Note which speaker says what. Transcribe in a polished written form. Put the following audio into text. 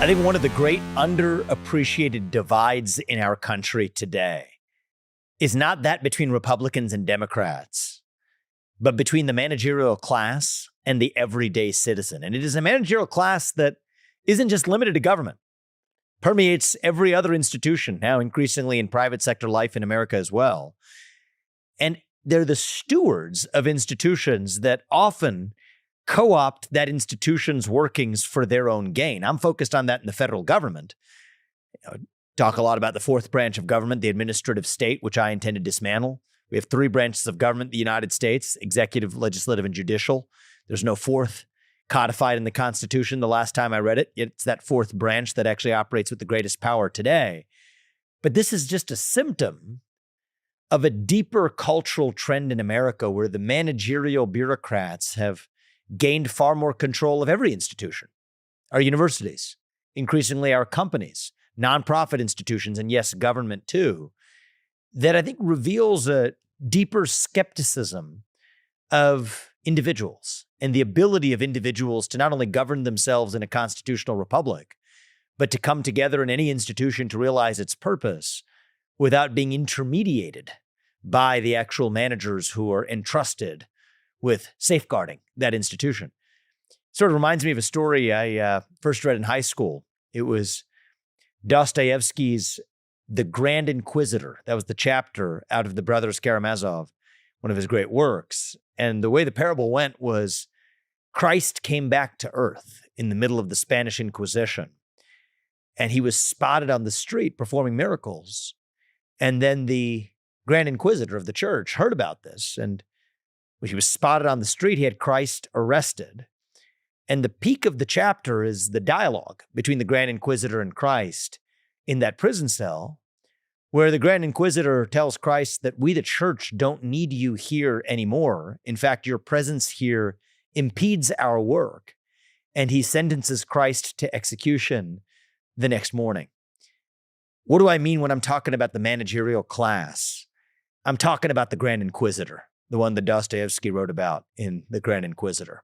Speaker 1: I think one of the great underappreciated divides in our country today is not that between Republicans and Democrats, but between the managerial class and the everyday citizen. And it is a managerial class that isn't just limited to government, permeates every other institution, now increasingly in private sector life in America as well. And they're the stewards of institutions that often co-opt that institution's workings for their own gain. I'm focused on that in the federal government. Talk a lot about the fourth branch of government, the administrative state, which I intend to dismantle. We have three branches of government in the United States: executive, legislative, and judicial. There's no fourth codified in the Constitution. The last time I read it, it's that fourth branch that actually operates with the greatest power today. But this is just a symptom of a deeper cultural trend in America where the managerial bureaucrats have gained far more control of every institution. Our universities, increasingly our companies, nonprofit institutions, and yes, government too, that I think reveals a deeper skepticism of individuals and the ability of individuals to not only govern themselves in a constitutional republic, but to come together in any institution to realize its purpose without being intermediated by the actual managers who are entrusted with safeguarding that institution. Sort of reminds me of a story I first read in high school. It was Dostoevsky's The Grand Inquisitor. That was the chapter out of the Brothers Karamazov, one of his great works. And the way the parable went was Christ came back to earth in the middle of the Spanish Inquisition, and he was spotted on the street performing miracles. And then the Grand Inquisitor of the church heard about this, and when he was spotted on the street, he had Christ arrested. And the peak of the chapter is the dialogue between the Grand Inquisitor and Christ in that prison cell, where the Grand Inquisitor tells Christ that we, the church, don't need you here anymore. In fact, your presence here impedes our work. And he sentences Christ to execution the next morning. What do I mean when I'm talking about the managerial class? I'm talking about the Grand Inquisitor, the one that Dostoevsky wrote about in The Grand Inquisitor.